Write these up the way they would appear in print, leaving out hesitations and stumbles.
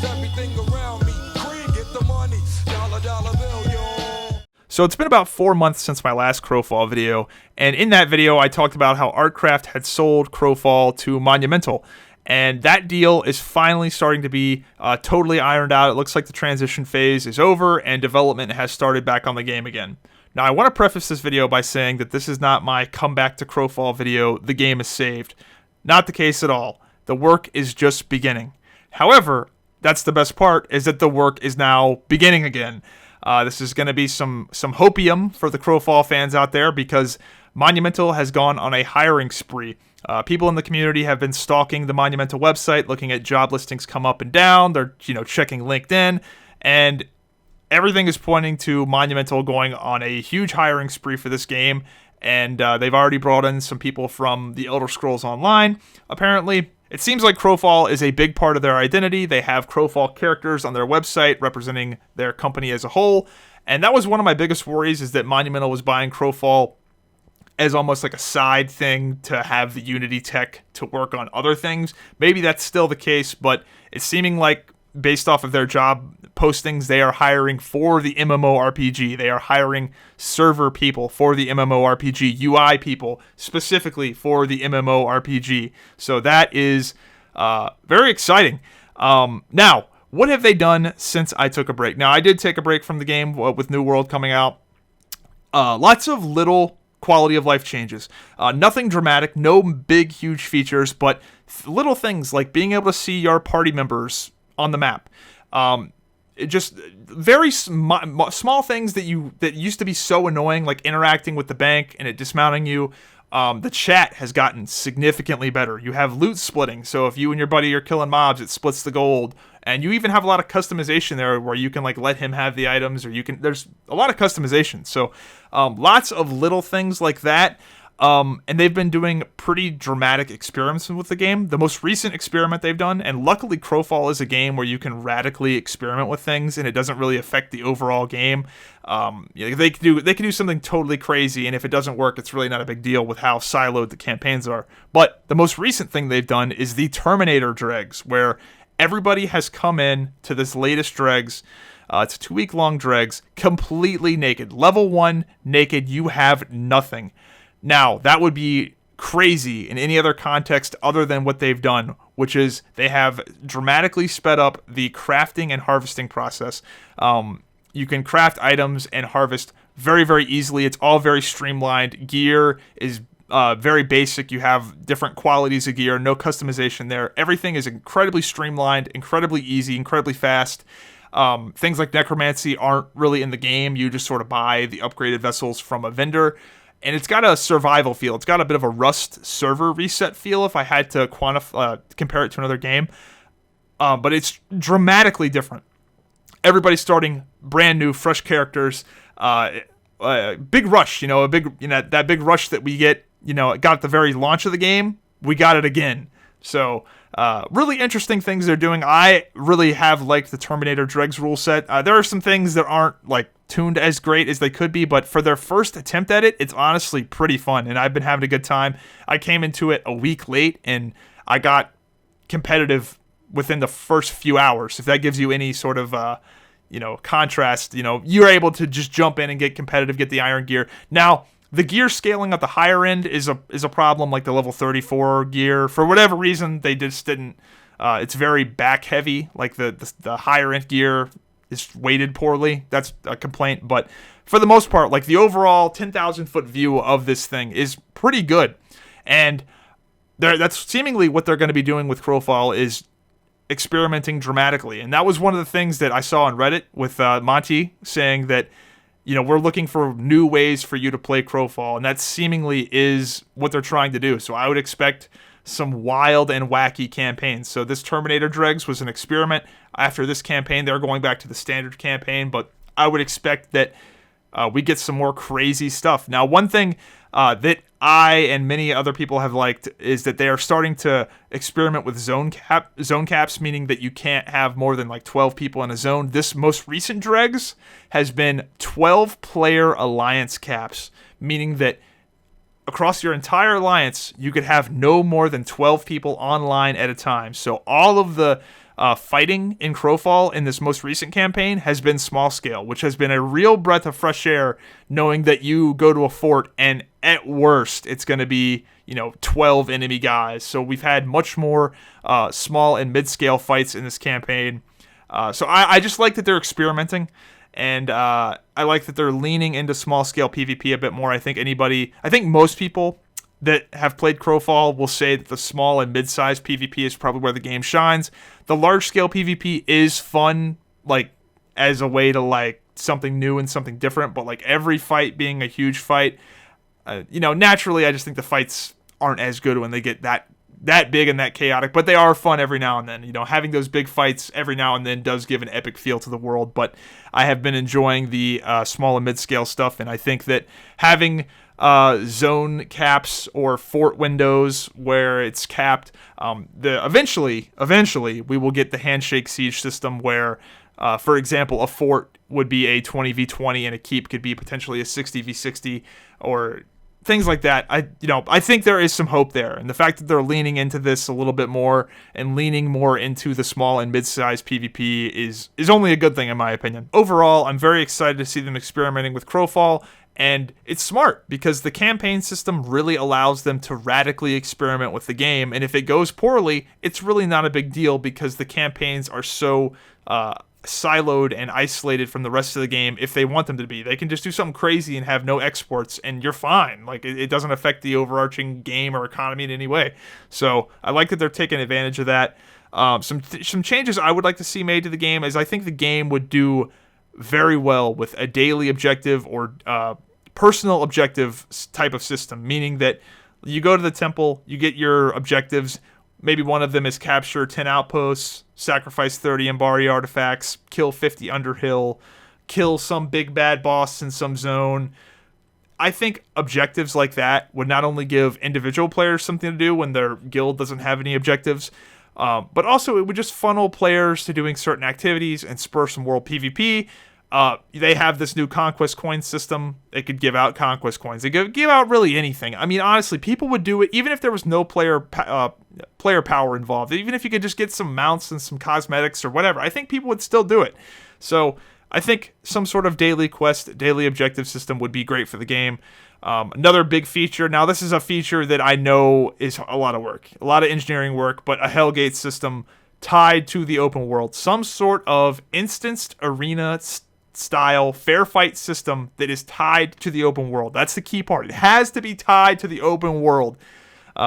Everything around me, green, get the money, dollar bill, yo. So it's been about 4 months since my last Crowfall video, and in that video I talked about how Artcraft had sold Crowfall to Monumental, and that deal is finally starting to be totally ironed out. It looks like the transition phase is over and development has started back on the game again. Now I want to preface this video by saying that this is not my comeback to Crowfall video, the game is saved. Not the case at all. The work is just beginning. However, that's the best part, is that the work is now beginning again. This is going to be some hopium for the Crowfall fans out there, because Monumental has gone on a hiring spree. People in the community have been stalking the Monumental website, looking at job listings come up and down. They're checking LinkedIn, and everything is pointing to Monumental going on a huge hiring spree for this game. And they've already brought in some people from the Elder Scrolls Online. Apparently, it seems like Crowfall is a big part of their identity. They have Crowfall characters on their website representing their company as a whole. And that was one of my biggest worries, is that Monumental was buying Crowfall as almost like a side thing to have the Unity tech to work on other things. Maybe that's still the case, but it's seeming like, based off of their job postings, they are hiring for the MMORPG. They are hiring server people for the MMORPG, UI people specifically for the MMORPG. So that is very exciting. Now, what have they done since I took a break? Now, I did take a break from the game with New World coming out. Lots of little quality of life changes. Nothing dramatic, no big, huge features, but little things like being able to see your party members on the map. Just very small things that used to be so annoying, like interacting with the bank and it dismounting you. The chat has gotten significantly better. You have loot splitting, so if you and your buddy are killing mobs, it splits the gold. And you even have a lot of customization there, where you can like let him have the items, or there's a lot of customization. So lots of little things like that. And they've been doing pretty dramatic experiments with the game. The most recent experiment they've done, and luckily Crowfall is a game where you can radically experiment with things and it doesn't really affect the overall game. They can do something totally crazy, and if it doesn't work, it's really not a big deal with how siloed the campaigns are. But the most recent thing they've done is the Terminator Dregs, where everybody has come in to this latest Dregs. It's a 2-week-long Dregs, completely naked. Level 1, naked, you have nothing. Now, that would be crazy in any other context other than what they've done, which is they have dramatically sped up the crafting and harvesting process. You can craft items and harvest very, very easily. It's all very streamlined. Gear is very basic. You have different qualities of gear, no customization there. Everything is incredibly streamlined, incredibly easy, incredibly fast. Things like necromancy aren't really in the game. You just sort of buy the upgraded vessels from a vendor. And it's got a survival feel. It's got a bit of a Rust server reset feel, if I had to compare it to another game. But it's dramatically different. Everybody's starting brand new, fresh characters. Big rush, that big rush that we get, got at the very launch of the game. We got it again. So really interesting things they're doing. I really have liked the Terminator Dregs rule set. There are some things that aren't like tuned as great as they could be, but for their first attempt at it, it's honestly pretty fun, and I've been having a good time. I came into it a week late, and I got competitive within the first few hours. If that gives you any sort of contrast, you're able to just jump in and get competitive, get the iron gear. Now, the gear scaling at the higher end is a problem, like the level 34 gear. For whatever reason, they just didn't. It's very back heavy, like the higher end gear is weighted poorly. That's a complaint, but for the most part, like the overall 10,000 foot view of this thing is pretty good, and that's seemingly what they're going to be doing with Crowfall, is experimenting dramatically. And that was one of the things that I saw on Reddit with Monty saying that we're looking for new ways for you to play Crowfall, and that seemingly is what they're trying to do. So I would expect some wild and wacky campaigns. So this Terminator Dregs was an experiment. After this campaign, they're going back to the standard campaign, but I would expect that we get some more crazy stuff. Now, one thing that I and many other people have liked is that they are starting to experiment with zone caps, meaning that you can't have more than like 12 people in a zone. This most recent Dregs has been 12-player alliance caps, meaning that across your entire alliance, you could have no more than 12 people online at a time. So all of the fighting in Crowfall in this most recent campaign has been small scale, which has been a real breath of fresh air, knowing that you go to a fort and at worst it's going to be 12 enemy guys. So we've had much more small and mid-scale fights in this campaign. So I just like that they're experimenting, and I like that they're leaning into small-scale PvP a bit more. I think most people that have played Crowfall will say that the small and mid-sized PvP is probably where the game shines. The large-scale PvP is fun, like, as a way to, like, something new and something different, but, like, every fight being a huge fight, naturally I just think the fights aren't as good when they get that big and that chaotic, but they are fun every now and then. Having those big fights every now and then does give an epic feel to the world, but I have been enjoying the small and mid-scale stuff, and I think that having zone caps or fort windows where it's capped, eventually we will get the handshake siege system where, for example, a fort would be a 20v20 and a keep could be potentially a 60v60 or things like that. I think there is some hope there, and the fact that they're leaning into this a little bit more and leaning more into the small and mid-sized PvP is only a good thing in my opinion. Overall, I'm very excited to see them experimenting with Crowfall, and it's smart because the campaign system really allows them to radically experiment with the game, and if it goes poorly, it's really not a big deal because the campaigns are so siloed and isolated from the rest of the game. If they want them to be, they can just do something crazy and have no exports and you're fine. Like, it doesn't affect the overarching game or economy in any way. So I like that they're taking advantage of that. Some changes I would like to see made to the game is I think the game would do very well with a daily objective or personal objective type of system, meaning that you go to the temple, you get your objectives. Maybe one of them is capture 10 outposts, sacrifice 30 Embari artifacts, kill 50 Underhill, kill some big bad boss in some zone. I think objectives like that would not only give individual players something to do when their guild doesn't have any objectives, but also it would just funnel players to doing certain activities and spur some world PvP. They have this new conquest coin system. They could give out conquest coins. They could give out really anything. I mean, honestly, people would do it even if there was no player power involved. Even if you could just get some mounts and some cosmetics or whatever, I think people would still do it. So I think some sort of daily quest, daily objective system would be great for the game. Another big feature. Now, this is a feature that I know is a lot of work, a lot of engineering work, but a Hellgate system tied to the open world. Some sort of instanced arena style fair fight system that is tied to the open world. That's the key part. It has to be tied to the open world,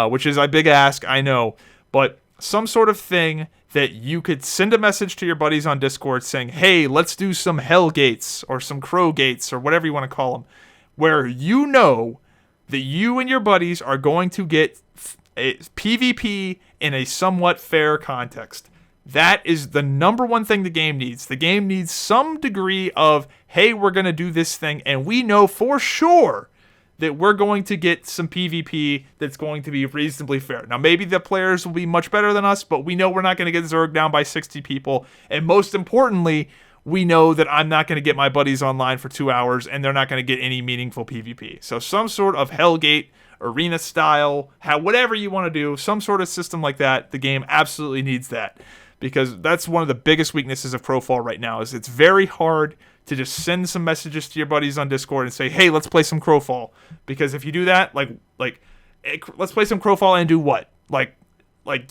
which is a big ask, I know, but some sort of thing that you could send a message to your buddies on Discord saying, hey, let's do some Hell Gates or some Crow Gates or whatever you want to call them, where you know that you and your buddies are going to get a PvP in a somewhat fair context. That is the number one thing the game needs. The game needs some degree of, hey, we're going to do this thing, and we know for sure that we're going to get some PvP that's going to be reasonably fair. Now, maybe the players will be much better than us, but we know we're not going to get Zerg down by 60 people. And most importantly, we know that I'm not going to get my buddies online for 2 hours, and they're not going to get any meaningful PvP. So some sort of Hellgate, arena style, whatever you want to do, some sort of system like that, the game absolutely needs that. Because that's one of the biggest weaknesses of Crowfall right now, is it's very hard to just send some messages to your buddies on Discord and say, hey, let's play some Crowfall. Because if you do that, like let's play some Crowfall and do what? Like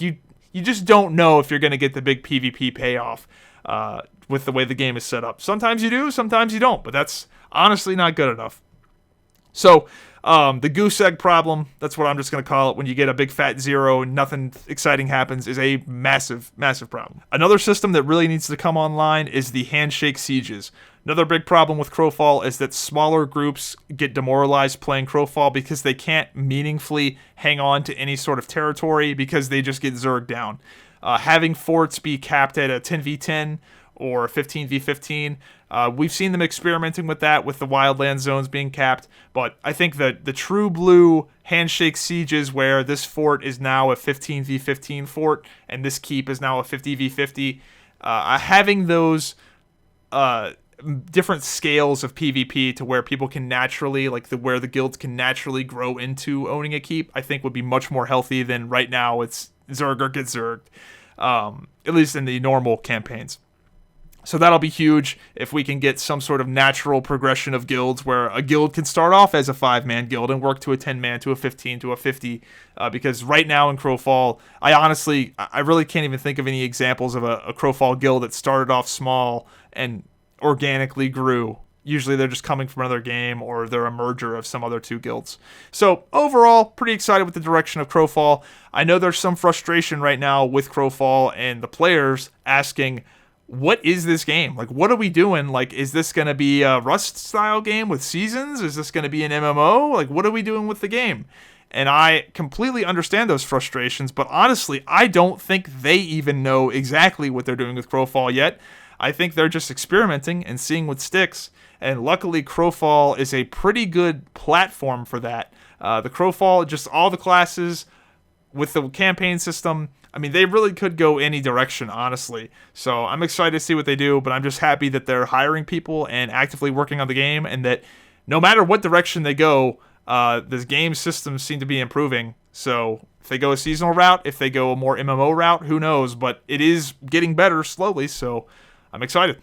you just don't know if you're going to get the big PvP payoff with the way the game is set up. Sometimes you do, sometimes you don't, but that's honestly not good enough. So, the goose egg problem, that's what I'm just going to call it, when you get a big fat zero and nothing exciting happens, is a massive, massive problem. Another system that really needs to come online is the handshake sieges. Another big problem with Crowfall is that smaller groups get demoralized playing Crowfall because they can't meaningfully hang on to any sort of territory because they just get zerged down. Having forts be capped at a 10v10 or 15v15. We've seen them experimenting with that with the wildland zones being capped, but I think that the true blue handshake sieges where this fort is now a 15v15 fort and this keep is now a 50v50, having those different scales of PvP to where people can naturally, where the guilds can naturally grow into owning a keep, I think would be much more healthy than right now it's Zerg or get Zerged. at least in the normal campaigns. So that'll be huge if we can get some sort of natural progression of guilds where a guild can start off as a 5-man guild and work to a 10-man, to a 15, to a 50. Because right now in Crowfall, I really can't even think of any examples of a Crowfall guild that started off small and organically grew. Usually they're just coming from another game or they're a merger of some other two guilds. So overall, pretty excited with the direction of Crowfall. I know there's some frustration right now with Crowfall and the players asking, what is this game? Like, what are we doing? Like, is this going to be a Rust-style game with seasons? Is this going to be an MMO? Like, what are we doing with the game? And I completely understand those frustrations, but honestly, I don't think they even know exactly what they're doing with Crowfall yet. I think they're just experimenting and seeing what sticks. And luckily, Crowfall is a pretty good platform for that. The Crowfall, just all the classes with the campaign system, I mean, they really could go any direction, honestly. So I'm excited to see what they do, but I'm just happy that they're hiring people and actively working on the game, and that no matter what direction they go, the game systems seem to be improving. So if they go a seasonal route, if they go a more MMO route, who knows? But it is getting better slowly, so I'm excited.